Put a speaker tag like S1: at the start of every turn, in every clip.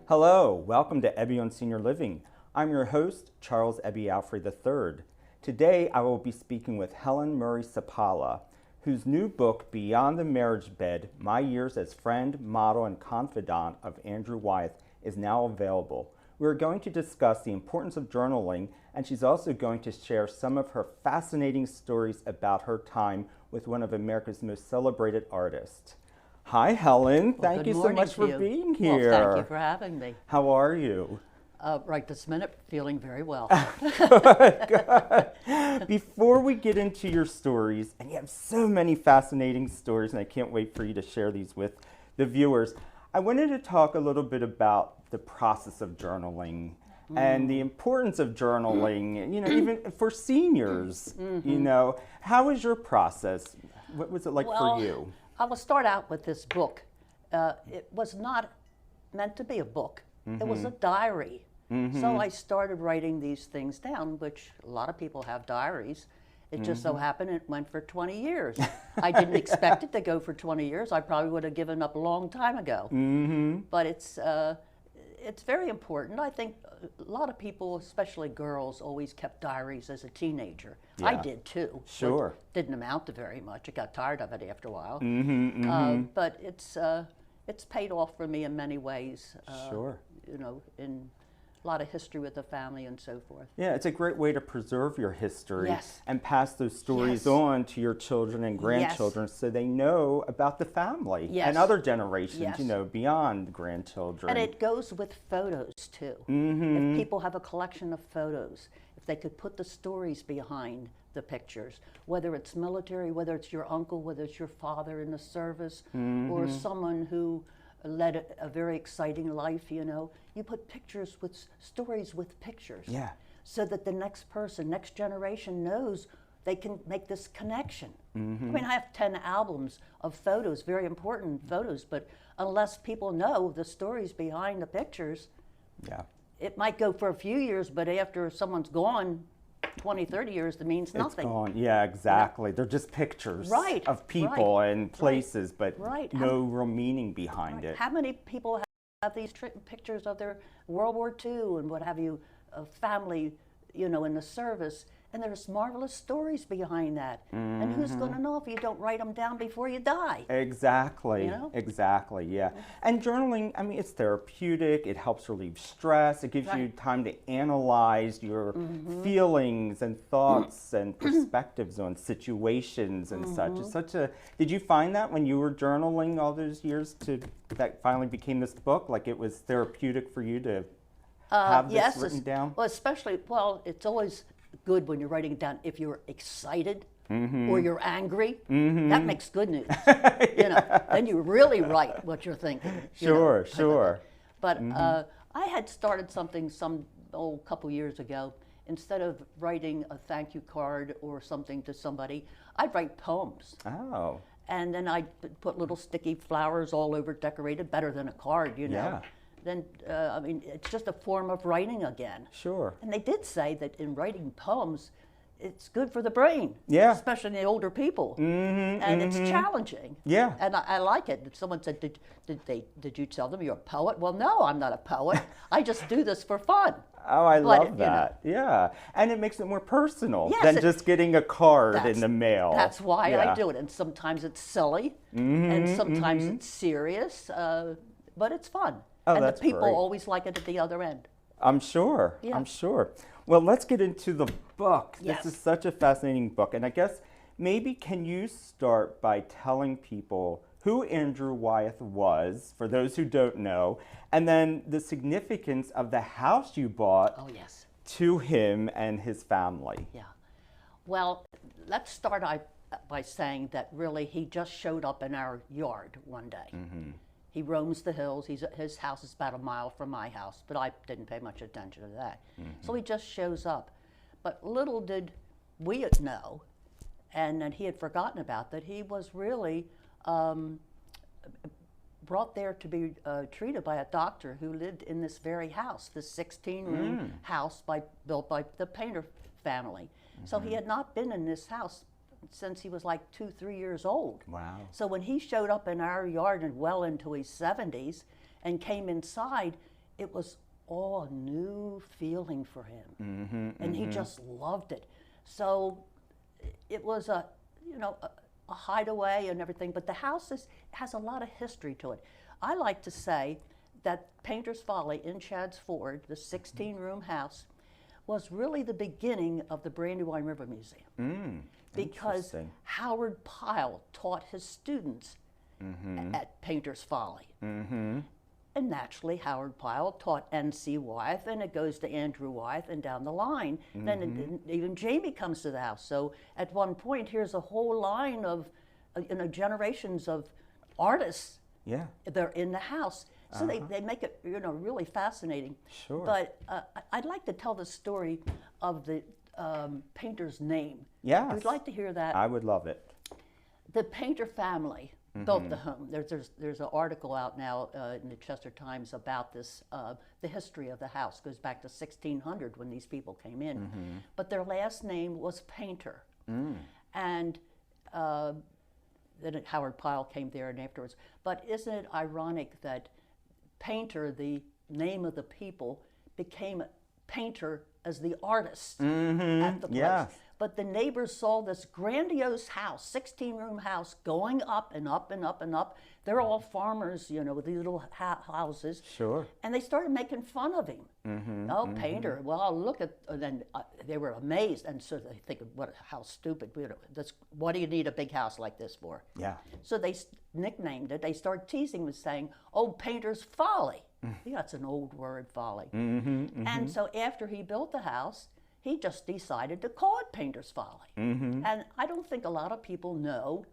S1: Hello, welcome to Ebbie on Senior Living. I'm your host, Charles Ebbie Alfree III. Today I will be speaking with Helen Murray Sipala, whose new book, Beyond the Marriage Bed, My Years as Friend, Model, and Confidant of Andrew Wyeth, is now available. We're going to discuss the importance of journaling, and she's also going to share some of her fascinating stories about her time with one of America's most celebrated artists. Hi, Helen.
S2: Well,
S1: thank you so much for being here.
S2: Well, thank you for having me.
S1: How are you?
S2: Right this minute, feeling very well.
S1: Good. Before we get into your stories, and you have so many fascinating stories, and I can't wait for you to share these with the viewers, I wanted to talk a little bit about the process of journaling and the importance of journaling, you know, even for seniors, you know. How was your process? What was it like for you?
S2: I will start out with this book. It was not meant to be a book. It was a diary. So I started writing these things down, which a lot of people have diaries. It just so happened it went for 20 years. I didn't expect it to go for 20 years. I probably would have given up a long time ago. But it's very important. I think a lot of people, especially girls, always kept diaries as a teenager. I did too.
S1: Sure.
S2: It didn't amount to very much. I got tired of it after a while. But it's paid off for me in many ways.
S1: Sure.
S2: You know, in a lot of history with the family and so forth.
S1: Yeah, it's a great way to preserve your history
S2: Yes.
S1: and pass those stories on to your children and grandchildren so they know about the family and other generations, you know, beyond grandchildren.
S2: And it goes with photos too. If people have a collection of photos, if they could put the stories behind the pictures, whether it's military, whether it's your uncle, whether it's your father in the service, or someone who led a very exciting life, you know, you put pictures with stories with pictures.
S1: Yeah.
S2: So that the next person, next generation knows they can make this connection. I mean, I have 10 albums of photos, very important photos, but unless people know the stories behind the pictures, it might go for a few years, but after someone's gone 20, 30 years, that means nothing.
S1: It's gone. Yeah, exactly. They're just pictures of people and places, but no real meaning behind it.
S2: How many people have these pictures of their World War II and what have you, family, you know, in the service? And there's marvelous stories behind that. And who's going to know if you don't write them down before you die?
S1: Exactly.
S2: You know?
S1: Exactly, yeah. And journaling, I mean, it's therapeutic. It helps relieve stress. It gives you time to analyze your feelings and thoughts and perspectives on situations and such. It's such a, did you find that when you were journaling all those years that finally became this book? Like it was therapeutic for you to have this written down?
S2: Well, especially, well, it's always good when you're writing it down if you're excited or you're angry. That makes good news. You know, then you really write what you're thinking.
S1: Sure.
S2: But I had started something couple years ago. Instead of writing a thank you card or something to somebody, I'd write poems.
S1: Oh.
S2: And then I'd put little sticky flowers all over, decorated, better than a card, you know.
S1: Yeah.
S2: Then, I mean, it's just a form of writing again.
S1: Sure.
S2: And they did say that in writing poems, it's good for the brain.
S1: Yeah.
S2: Especially in the older people. And it's challenging.
S1: Yeah.
S2: And I like it. Someone said, did you tell them you're a poet? Well, no, I'm not a poet. I just do this for fun.
S1: Oh, I love that. You know. Yeah. And it makes it more personal than just getting a card in the mail.
S2: That's why I do it. And sometimes it's silly, and sometimes it's serious, but it's fun.
S1: Oh,
S2: and the
S1: that's
S2: people
S1: great.
S2: always like it at the other end.
S1: I'm sure.
S2: Yeah.
S1: I'm sure. Well, let's get into the book.
S2: Yes.
S1: This is such a fascinating book. And I guess maybe can you start by telling people who Andrew Wyeth was, for those who don't know, and then the significance of the house you bought to him and his family.
S2: Yeah. Well, let's start by saying that really he just showed up in our yard one day. He roams the hills. His house is about a mile from my house, but I didn't pay much attention to that. So he just shows up. But little did we know, and that he had forgotten about, that he was really brought there to be treated by a doctor who lived in this very house, this 16-room house built by the Painter family. So he had not been in this house since he was like 2, 3 years old.
S1: Wow.
S2: So when he showed up in our yard and well into his 70s and came inside, it was all a new feeling for him. And he just loved it. So it was a hideaway and everything, but the house has a lot of history to it. I like to say that Painter's Folly in Chadds Ford, the 16-room house, was really the beginning of the Brandywine River Museum. Because Howard Pyle taught his students at Painter's Folly. And naturally, Howard Pyle taught N.C. Wyeth, and it goes to Andrew Wyeth and down the line. Then even Jamie comes to the house. So at one point, here's a whole line of generations of artists.
S1: Yeah.
S2: They're in the house. So they make it really fascinating.
S1: Sure.
S2: But I'd like to tell the story of the painter's name.
S1: Yes.
S2: You'd like to hear that?
S1: I would love it.
S2: The Painter family built the home. There's an article out now in the Chester Times about this. The history of the house goes back to 1600 when these people came in. But their last name was Painter. And then Howard Pyle came there and afterwards. But isn't it ironic that Painter, the name of the people, became Painter as the artist at the place?
S1: Yes.
S2: But the neighbors saw this grandiose house, 16-room house, going up and up and up and up. They're all farmers, with these little houses.
S1: Sure.
S2: And they started making fun of him. Painter. Well, look at. And then they were amazed, and so they think, how stupid. What do you need a big house like this for?
S1: Yeah.
S2: So they nicknamed it. They started teasing with saying, "Oh, Painter's Folly." Yeah, that's an old word, folly. And so after he built the house, he just decided to call it Painter's Folly. And I don't think a lot of people know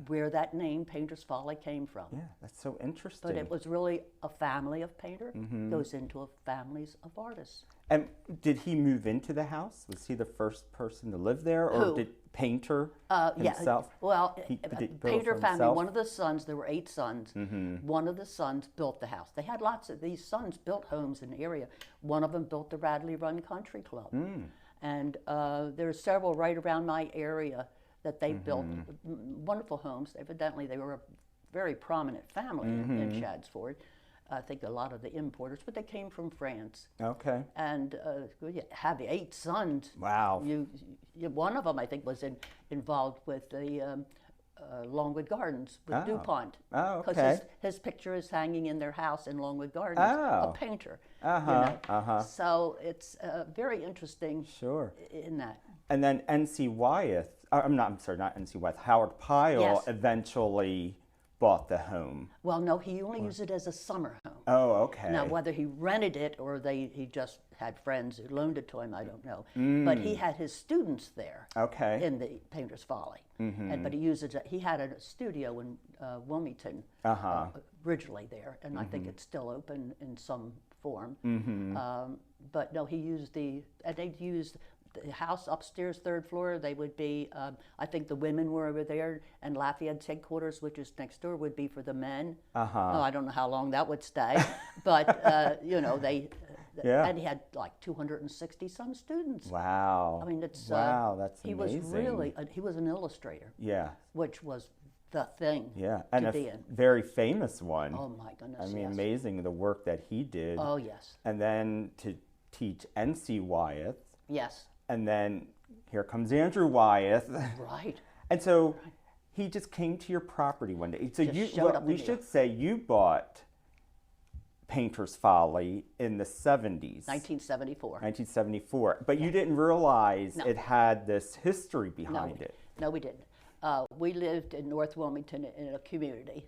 S2: where that name Painter's Folly came from.
S1: Yeah, that's so interesting.
S2: But it was really a family of painter, goes into a families of artists.
S1: And did he move into the house? Was he the first person to live there, or
S2: Who?
S1: did Painter himself?
S2: Yeah, well,
S1: Did he build it
S2: Painter
S1: for
S2: family,
S1: himself?
S2: one of the sons, there were 8 sons, one of the sons built the house. They had lots of, these sons built homes in the area. One of them built the Radley Run Country Club. And there are several right around my area that they built wonderful homes. Evidently, they were a very prominent family in Chadds Ford. I think a lot of the importers, but they came from France.
S1: Okay.
S2: And you have 8 sons.
S1: Wow.
S2: One of them, I think, was involved with the Longwood Gardens with DuPont.
S1: Oh, okay.
S2: Because his picture is hanging in their house in Longwood Gardens. A painter. So it's very interesting.
S1: Sure.
S2: In that.
S1: And then N.C. Wyeth, I'm sorry, not N.C. Wyeth, Howard Pyle eventually bought the home.
S2: Well, no, he only used it as a summer home.
S1: Oh, okay.
S2: Now, whether he rented it or he just had friends who loaned it to him, I don't know. But he had his students there in the Painter's Folly. But he used it. He had a studio in Wilmington originally there, and I think it's still open in some form. But no, he used the house upstairs, 3rd floor. They would be, I think the women were over there, and Lafayette's headquarters, which is next door, would be for the men. Oh, I don't know how long that would stay, but and he had like 260 some students.
S1: Wow.
S2: I mean, it's
S1: wow, that's
S2: he
S1: amazing.
S2: was really he was an illustrator.
S1: Yeah.
S2: Which was the thing.
S1: Yeah, and
S2: to be in.
S1: Very famous one.
S2: Oh my goodness.
S1: I mean, amazing the work that he did.
S2: Oh yes.
S1: And then to teach N.C. Wyeth.
S2: Yes.
S1: And then here comes Andrew Wyeth.
S2: Right.
S1: And so he just came to your property one day. So we should say you bought Painter's Folly in the 70s.
S2: 1974.
S1: 1974. But you didn't realize it had this history behind it.
S2: No, we didn't. We lived in North Wilmington in a community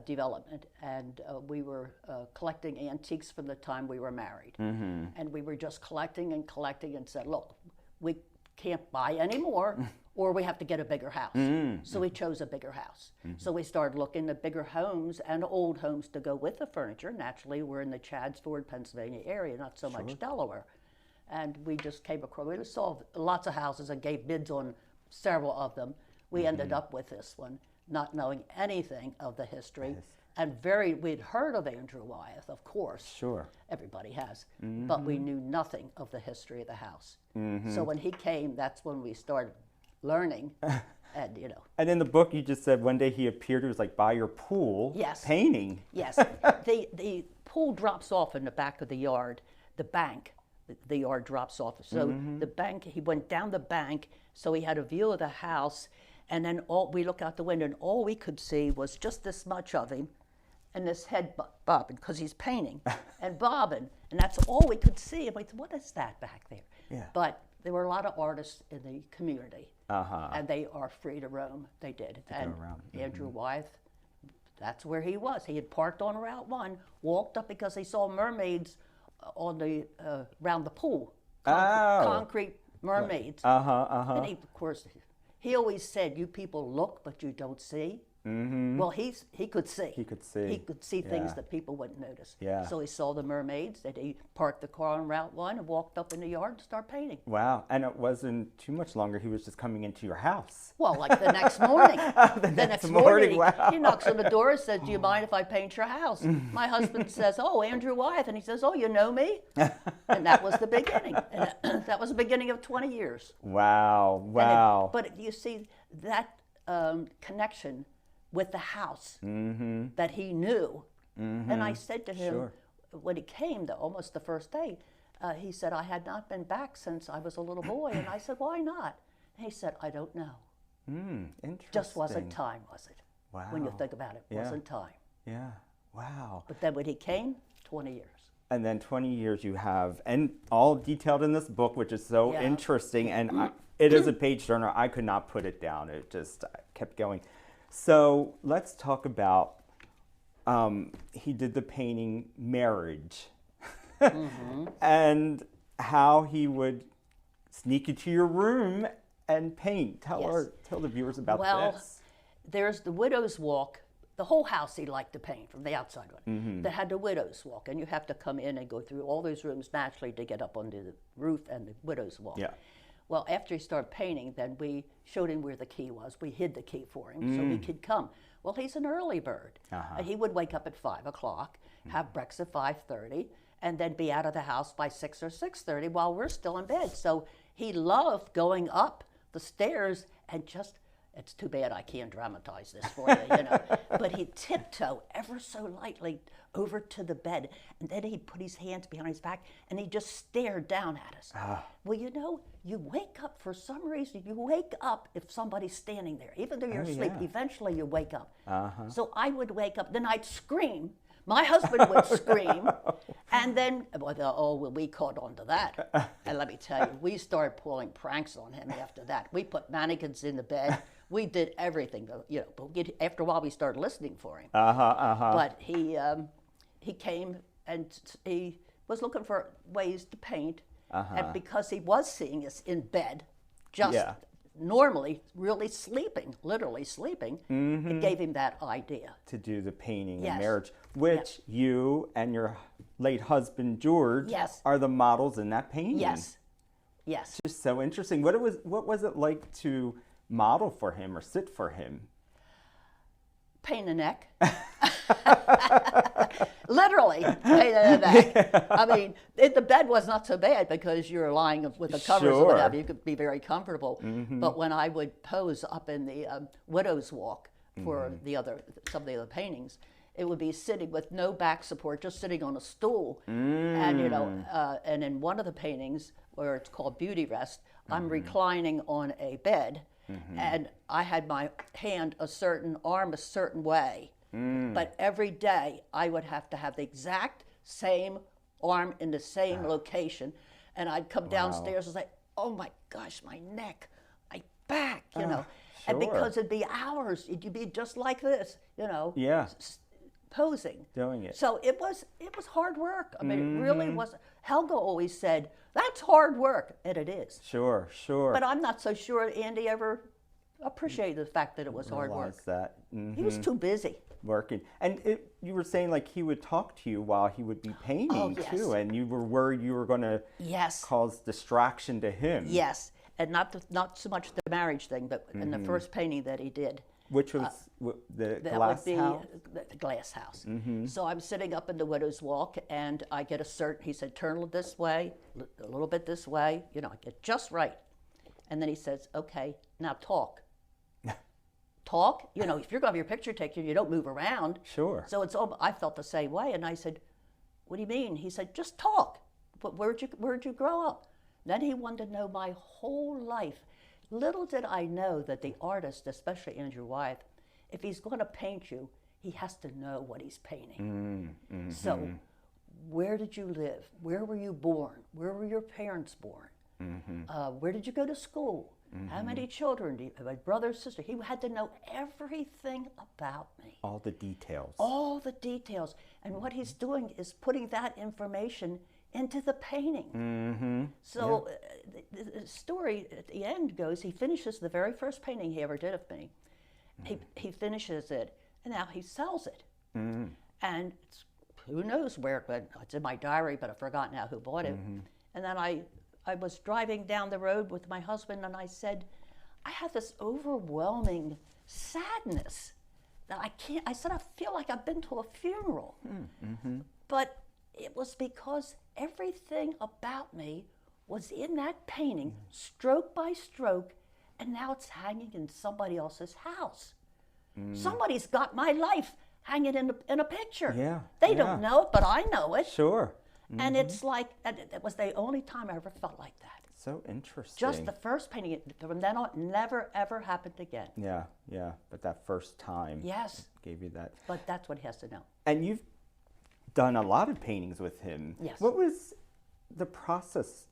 S2: development, and we were collecting antiques from the time we were married. And we were just collecting and collecting and said, look, we can't buy any more or we have to get a bigger house. So we chose a bigger house. So we started looking at bigger homes and old homes to go with the furniture. Naturally, we're in the Chadds Ford, Pennsylvania area, not so much Delaware. And we just came across, we saw lots of houses and gave bids on several of them. We ended up with this one, not knowing anything of the history. And we'd heard of Andrew Wyeth, of course.
S1: Sure.
S2: Everybody has. But we knew nothing of the history of the house. So when he came, that's when we started learning. And, you know.
S1: And in the book, you just said one day he appeared, it was like by your pool,
S2: Yes.
S1: painting.
S2: Yes. The pool drops off in the back of the yard, the bank. The yard drops off. So the bank, he went down the bank, so he had a view of the house, and then we look out the window, and all we could see was just this much of him, and this head bobbing, because he's painting, and bobbing, and that's all we could see. And we thought, what is that back there?
S1: Yeah.
S2: But there were a lot of artists in the community, and they are free to roam. They did. And Andrew Wyeth, that's where he was. He had parked on Route 1, walked up because he saw mermaids on the around the pool, concrete mermaids. And he, of course, he always said, "You people look, but you don't see." Well, he could see.
S1: He could see.
S2: He could see things that people wouldn't notice.
S1: Yeah.
S2: So he saw the mermaids, and he parked the car on Route 1 and walked up in the yard and started painting.
S1: Wow. And it wasn't too much longer. He was just coming into your house.
S2: Well, like the next morning.
S1: the next morning, wow.
S2: He knocks on the door and says, "Do you mind if I paint your house?" My husband says, "Oh, Andrew Wyeth." And he says, "Oh, you know me?" And that was the beginning. And that was the beginning of 20 years.
S1: Wow. Wow.
S2: But you see, that connection with the house that he knew. And I said to him, when he came, almost the first day, he said, "I had not been back since I was a little boy." And I said, "Why not?" And he said, "I don't know.
S1: Interesting.
S2: Just wasn't time, was it?"
S1: Wow.
S2: When you think about it, wasn't time.
S1: Yeah. Wow.
S2: But then when he came, 20 years.
S1: And then 20 years you have, and all detailed in this book, which is so interesting. And it is a page turner. I could not put it down. It just kept going. So let's talk about, he did the painting Marriage and how he would sneak into your room and paint. Tell the viewers about this.
S2: Well, there's the Widow's Walk. The whole house he liked to paint from the outside one. That had the Widow's Walk, and you have to come in and go through all those rooms naturally to get up onto the roof and the Widow's Walk.
S1: Yeah.
S2: Well, after he started painting, then we showed him where the key was. We hid the key for him so he could come. Well, he's an early bird. And he would wake up at 5 o'clock, have breakfast at 5:30, and then be out of the house by 6 or 6:30 while we're still in bed. So he loved going up the stairs and just, it's too bad I can't dramatize this for you, you know. But he'd tiptoe ever so lightly over to the bed, and then he'd put his hands behind his back, and he just stared down at us. Well, you know, you wake up for some reason. You wake up if somebody's standing there, even though you're asleep. Eventually, you wake up. So I would wake up, then I'd scream. My husband would scream, and then, we caught on to that. And let me tell you, we started pulling pranks on him after that. We put mannequins in the bed. We did everything, you know. But after a while, we started listening for him. But he came and he was looking for ways to paint, and because he was seeing us in bed, just normally, really sleeping, literally sleeping, it gave him that idea
S1: to do the painting in Marriage, which you and your late husband George are the models in that painting.
S2: Yes.
S1: Just so interesting. What was it like to model for him or sit for him?
S2: Pain in the neck. Literally, pain in the neck. I mean, the bed was not so bad because you're lying with the covers or whatever. You could be very comfortable. But when I would pose up in the Widow's Walk for some of the other paintings, it would be sitting with no back support, just sitting on a stool. And you know, and in one of the paintings, where it's called Beauty Rest, I'm reclining on a bed. And I had my hand arm a certain way. But every day I would have to have the exact same arm in the same location. And I'd come downstairs and say, "Oh my gosh, my neck, my back," you know. And because it'd be hours, you'd be just like this, you know. Posing.
S1: Doing it.
S2: So it was hard work. I mean, it really was. Helga always said, "That's hard work," and it is.
S1: Sure.
S2: But I'm not so sure Andy ever appreciated the fact that it was hard work.
S1: That.
S2: He was too busy.
S1: Working. And you were saying like he would talk to you while he would be painting too, and you were worried you were going to cause distraction to him.
S2: Yes, and not so much the marriage thing, but in the first painting that he did,
S1: Which was the
S2: That
S1: glass
S2: would be
S1: house?
S2: the glass house. So I'm sitting up in the widow's walk, and I get a certain, he said, turn this way, a little bit this way, I get just right. And then he says, okay, now talk. Talk? If you're going to have your picture taken, you don't move around.
S1: Sure.
S2: So I felt the same way, and I said, what do you mean? He said, just talk. But where'd you grow up? Then he wanted to know my whole life. Little did I know that the artist, especially Andrew Wyeth, if he's going to paint you, he has to know what he's painting. So, where did you live? Where were you born? Where were your parents born? Where did you go to school? How many children do you have? My brother, sister. He had to know everything about me.
S1: All the details.
S2: All the details. And what he's doing is putting that information into the painting. So the story at the end goes, he finishes the very first painting he ever did of me. He finishes it, and now he sells it. And who knows where, but it's in my diary, but I've forgotten now who bought it. And then I was driving down the road with my husband, and I said, I have this overwhelming sadness that I said, I feel like I've been to a funeral. But it was because everything about me was in that painting, stroke by stroke, and now it's hanging in somebody else's house. Somebody's got my life hanging in a picture.
S1: Yeah.
S2: They don't know it, but I know it.
S1: Sure.
S2: And it's like, it was the only time I ever felt like that.
S1: So interesting.
S2: Just the first painting, from then on, never ever happened again.
S1: Yeah. But that first time.
S2: Yes.
S1: Gave you that.
S2: But that's what he has to know.
S1: And you've done a lot of paintings with him.
S2: Yes.
S1: What was the process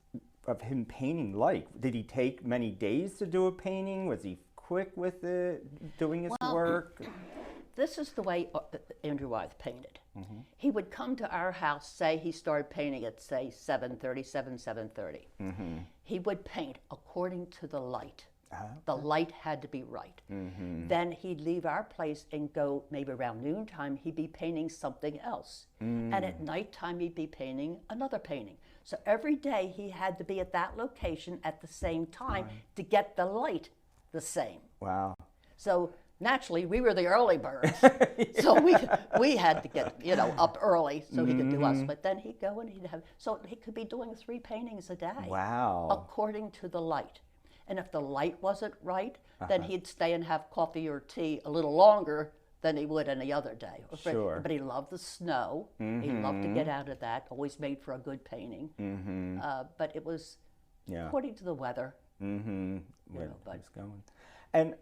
S1: of him painting like? Did he take many days to do a painting? Was he quick with it, doing his work?
S2: This is the way Andrew Wyeth painted. He would come to our house, say he started painting at, say, 7:30. He would paint according to the light. The light had to be right. Then he'd leave our place and go maybe around noontime, he'd be painting something else. And at nighttime, he'd be painting another painting. So every day he had to be at that location at the same time to get the light the same.
S1: Wow.
S2: So naturally, we were the early birds. So we had to get, up early so he could do us. But then he'd go and so he could be doing 3 paintings a day.
S1: Wow.
S2: According to the light. And if the light wasn't right, then he'd stay and have coffee or tea a little longer than he would any other day.
S1: Sure.
S2: But he loved the snow. He loved to get out of that. Always made for a good painting. But it was according to the weather.
S1: Where it's going. And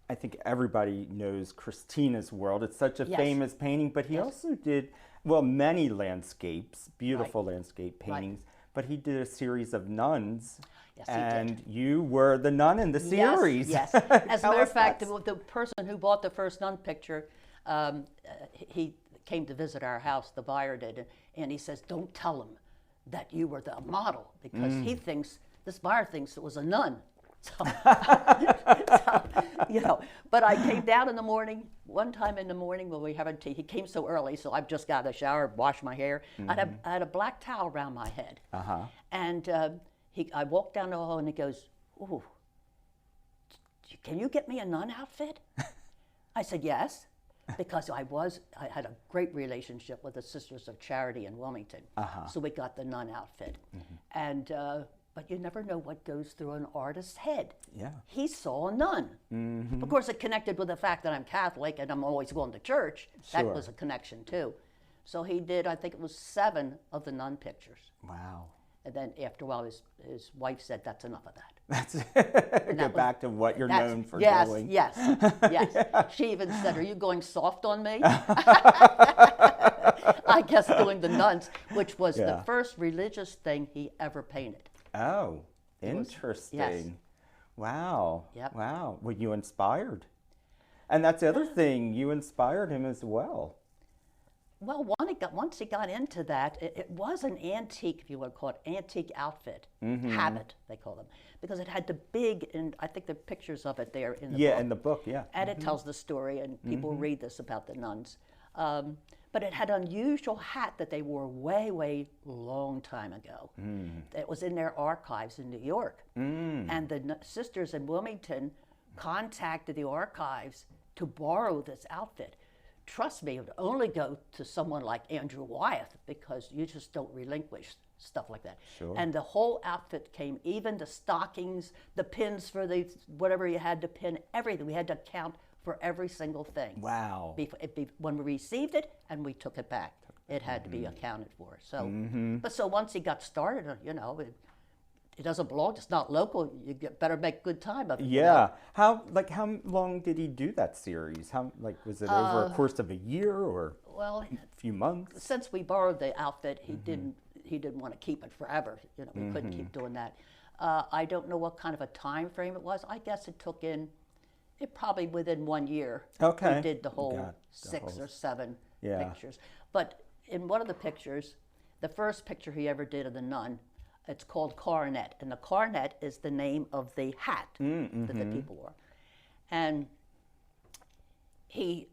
S1: I think everybody knows Christina's World. It's such a famous painting, but he also did, many landscapes, beautiful landscape paintings, but he did a series of nuns.
S2: Yes,
S1: and
S2: he did.
S1: You were the nun in the series.
S2: Yes. As a matter of fact, the person who bought the first nun picture, he came to visit our house, the buyer did, and he says, don't tell him that you were the model, because this buyer thinks it was a nun. So, but I came down in the morning, one time in the morning when we were having tea. He came so early, so I've just got out of the shower, washed my hair. I had a black towel around my head. And I walked down the hall and he goes, ooh, can you get me a nun outfit? I said, yes, because I had a great relationship with the Sisters of Charity in Wilmington. So we got the nun outfit. And but you never know what goes through an artist's head. Yeah. He saw a nun. Of course, it connected with the fact that I'm Catholic and I'm always going to church. Sure. That was a connection too. So he did, I think it was 7 of the nun pictures.
S1: Wow.
S2: And then after a while, his wife said, that's enough of that.
S1: That's Get back to what you're known for doing.
S2: Yes. She even said, are you going soft on me? I guess doing the nuns, which was the first religious thing he ever painted.
S1: Oh, interesting.
S2: Yes.
S1: Wow.
S2: Yep.
S1: Wow. Were you inspired? And that's the other thing, you inspired him as well.
S2: Well, once he got into that, it was an antique, if you want to call it, antique outfit, habit, they call them, because it had the big, and I think the pictures of it there in the book.
S1: Yeah, in the book, yeah.
S2: And it tells the story, and people read this about the nuns. But it had an unusual hat that they wore way long time ago. It was in their archives in New York. And the sisters in Wilmington contacted the archives to borrow this outfit, trust me, it would only go to someone like Andrew Wyeth, because you just don't relinquish stuff like that.
S1: Sure.
S2: And the whole outfit came, even the stockings, the pins for the whatever you had to pin, everything. We had to count for every single thing.
S1: Wow.
S2: When we received it and we took it back, it had to be accounted for. So, but so once he got started, you know, it doesn't belong. It's not local. You better make good time of it.
S1: Yeah.
S2: You know?
S1: How long did he do that series? Was it over a course of a year or a few months?
S2: Since we borrowed the outfit, he didn't want to keep it forever. You know, we couldn't keep doing that. I don't know what kind of a time frame it was. I guess it took it probably within 1 year.
S1: Okay.
S2: We did the whole 6 or 7 pictures. But in one of the pictures, the first picture he ever did of the nun, it's called Coronet, and the coronet is the name of the hat that the people wore. And he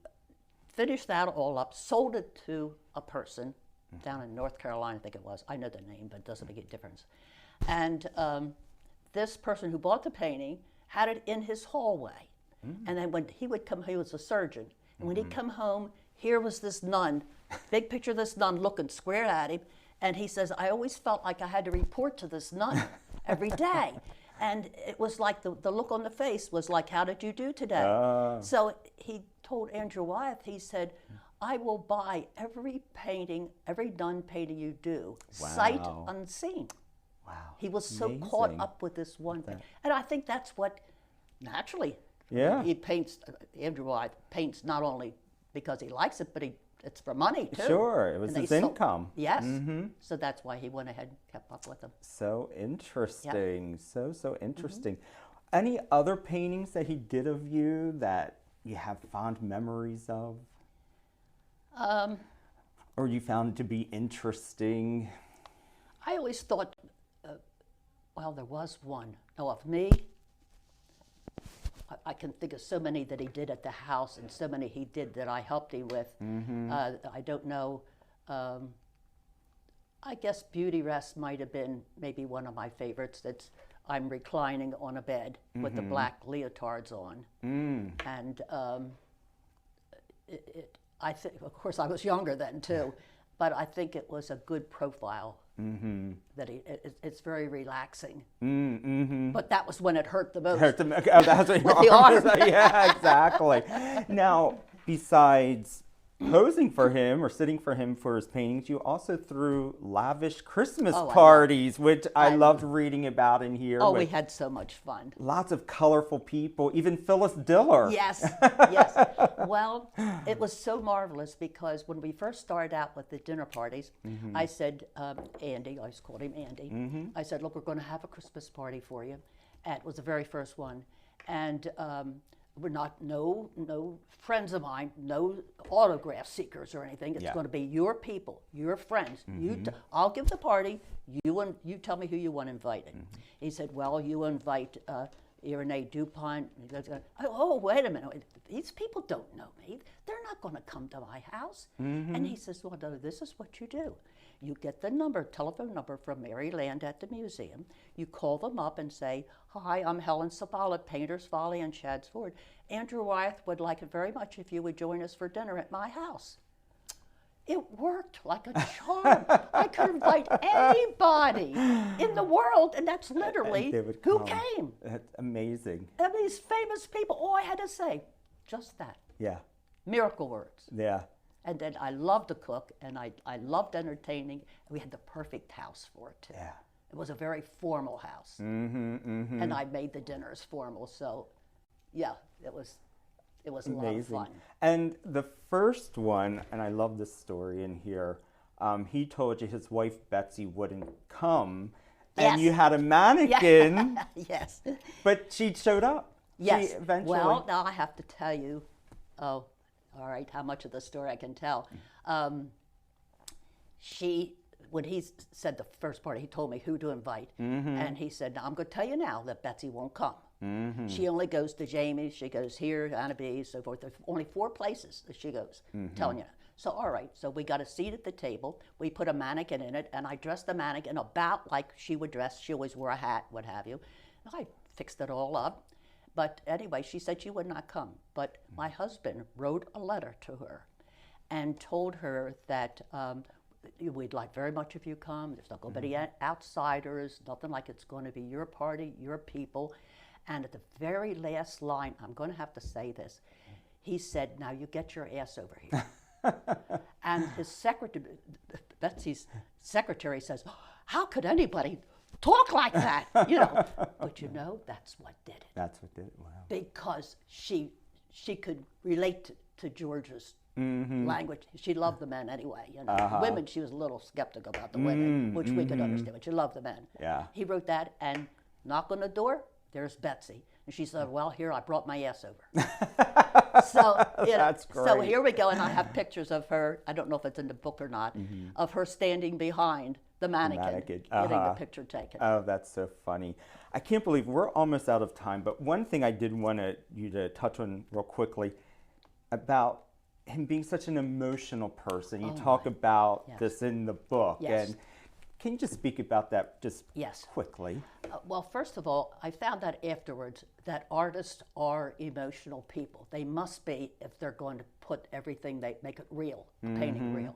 S2: finished that all up, sold it to a person down in North Carolina, I think it was. I know the name, but it doesn't make a difference. And this person who bought the painting had it in his hallway. And then when he would come, he was a surgeon, and when he'd come home, here was this nun, big picture of this nun looking square at him, and he says, I always felt like I had to report to this nun every day. And it was like the look on the face was like, how did you do today? So he told Andrew Wyeth, he said, I will buy every painting, every nun painting you do, sight unseen.
S1: Wow.
S2: He was so caught up with this one thing. And I think that's what, naturally, he paints, Andrew Wyeth paints not only because he likes it, but it's for money too.
S1: Sure, it was his income.
S2: Yes, so that's why he went ahead and kept up with them.
S1: So interesting, so interesting. Any other paintings that he did of you that you have fond memories of? Or you found to be interesting?
S2: I always thought, well, there was one. No, of me, I can think of so many that he did at the house and so many he did that I helped him with. I don't know. I guess Beauty Rest might have been maybe one of my favorites. I'm reclining on a bed with the black leotards on. And I think, of course, I was younger then too, but I think it was a good profile. That it's very relaxing. But that was when it hurt the most.
S1: That's what
S2: with the arm.
S1: Yeah, exactly. Now, besides posing for him or sitting for him for his paintings, you also threw lavish Christmas parties, which I loved reading about in here.
S2: Oh, we had so much fun.
S1: Lots of colorful people, even Phyllis Diller.
S2: Yes, yes. Well, it was so marvelous because when we first started out with the dinner parties, I said, Andy, I just called him Andy, I said, look, we're going to have a Christmas party for you. And it was the very first one. And we're not, no friends of mine, no autograph seekers or anything. It's going to be your people, your friends. I'll give the party. You tell me who you want invited. He said, well, you invite Irene DuPont. Oh, wait a minute. These people don't know me. They're not going to come to my house. And he says, well, no, this is what you do. You get the telephone number from Mary Land at the museum. You call them up and say, hi, I'm Helen Sipala, Painters Folly and Shadd's Ford. Andrew Wyeth would like it very much if you would join us for dinner at my house. It worked like a charm. I could invite anybody in the world, and that's literally who came.
S1: That's amazing.
S2: And these famous people, all I had to say, just that.
S1: Yeah.
S2: Miracle words.
S1: Yeah.
S2: And then I loved to cook, and I loved entertaining. We had the perfect house for it, too.
S1: Yeah.
S2: It was a very formal house. And I made the dinners formal, so yeah, it was a lot of fun.
S1: And the first one, and I love this story in here, he told you his wife Betsy wouldn't come, and you had a mannequin.
S2: Yes.
S1: But she showed up.
S2: Yes.
S1: She eventually.
S2: Well, now I have to tell you, all right, how much of the story I can tell. When he said the first part, he told me who to invite. And he said, now I'm going to tell you now that Betsy won't come. She only goes to Jamie's, she goes here, Anna B, so forth. There's only 4 places that she goes, telling you. So, all right, so we got a seat at the table. We put a mannequin in it, and I dressed the mannequin about like she would dress. She always wore a hat, what have you. I fixed it all up. But anyway, she said she would not come. But my husband wrote a letter to her and told her that we'd like very much if you come. There's not going to be any outsiders, nothing like it's going to be your party, your people. And at the very last line, I'm going to have to say this, he said, now you get your ass over here. And his secretary, Betsy's secretary says, how could anybody talk like that? You know, but you know, that's what did it.
S1: That's what did it, wow.
S2: Because she could relate to George's language. She loved the men anyway. You know, women, she was a little skeptical about the women, which we could understand, but she loved the men.
S1: Yeah.
S2: He wrote that, and knock on the door, there's Betsy. And she said, well, here, I brought my ass over. So, you know,
S1: That's great.
S2: so here we go, and I have pictures of her, I don't know if it's in the book or not, of her standing behind the mannequin, getting the picture taken.
S1: Oh, that's so funny. I can't believe we're almost out of time, but one thing I did want you to touch on real quickly about him being such an emotional person. You talk about this in the book.
S2: Yes.
S1: And can you just speak about that just quickly?
S2: Well, first of all, I found that afterwards that artists are emotional people. They must be if they're going to put everything, they make it real, the painting real.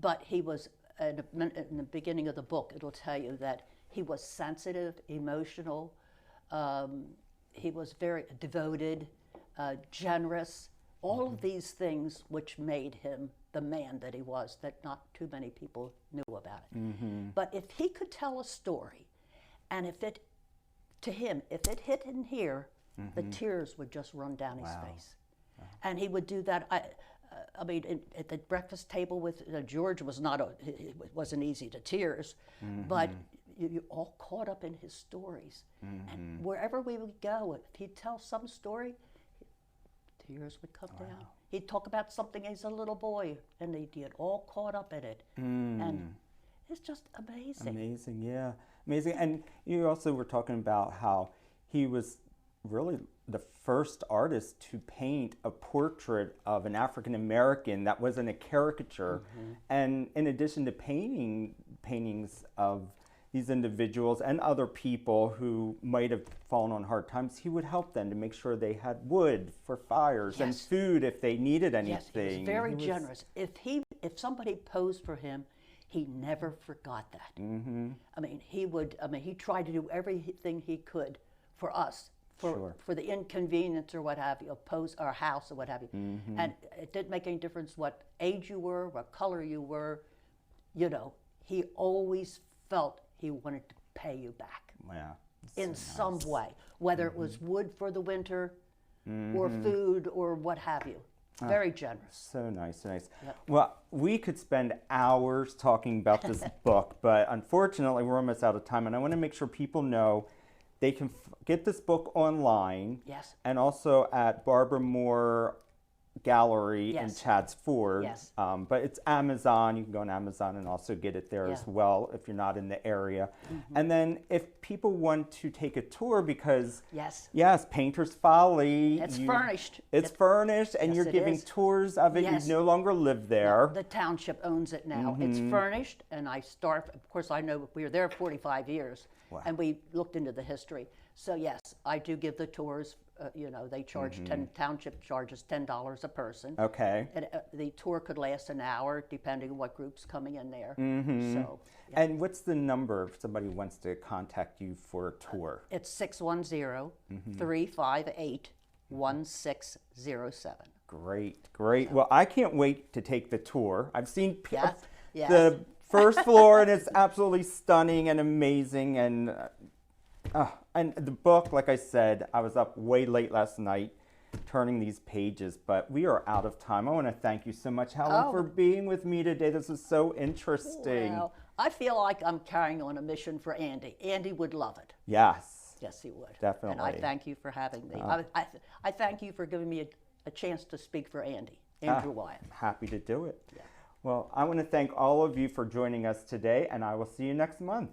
S2: But he was, in the beginning of the book, it'll tell you that he was sensitive, emotional, he was very devoted, generous, all of these things which made him the man that he was, that not too many people knew about it. But if he could tell a story, and if it, to him, if it hit in here, the tears would just run down his face. And he would do that. I mean, at the breakfast table with George was not, it wasn't easy to tears, but you all caught up in his stories. And wherever we would go, if he'd tell some story, tears would come down. He'd talk about something as a little boy, and they'd get all caught up in it. And it's just amazing.
S1: Amazing, yeah. Amazing. And you also were talking about how he was really the first artist to paint a portrait of an African American that wasn't a caricature. And in addition to paintings of these individuals and other people who might have fallen on hard times, he would help them to make sure they had wood for fires and food if they needed anything.
S2: Yes, he was very generous. If somebody posed for him, he never forgot that. I mean, he tried to do everything he could for us, for the inconvenience or what have you, pose our house or what have you. And it didn't make any difference what age you were, what color you were. You know, he always felt he wanted to pay you back in some way, whether it was wood for the winter or food or what have you. Very generous.
S1: So nice, so nice. Well, we could spend hours talking about this book, but unfortunately we're almost out of time, and I want to make sure people know they can get this book online and also at Barbara Moore Gallery in Chadds Ford. But it's Amazon. You can go on Amazon and also get it there as well if you're not in the area. And then if people want to take a tour, because Painter's Folly.
S2: It's furnished.
S1: It's furnished, and you're giving tours of it. You no longer live there.
S2: The township owns it now. It's furnished, and of course I know we were there 45 years, and we looked into the history. So yes, I do give the tours. You know, they charge township charges $10 a person. Okay. And the tour could last an hour, depending on what group's coming in there. So.
S1: And what's the number if somebody wants to contact you for a tour?
S2: It's 610-358-1607.
S1: Great, great. Well, I can't wait to take the tour. I've seen the first floor, and it's absolutely stunning and amazing. And the book, like I said, I was up way late last night turning these pages, but we are out of time. I want to thank you so much, Helen, for being with me today. This was so interesting.
S2: Well, I feel like I'm carrying on a mission for Andy. Andy would love it.
S1: Yes.
S2: Yes, he would.
S1: Definitely.
S2: And I thank you for having me. I thank you for giving me a chance to speak for Andy, Andrew Wyeth.
S1: Happy to do it. Yeah. Well, I want to thank all of you for joining us today, and I will see you next month.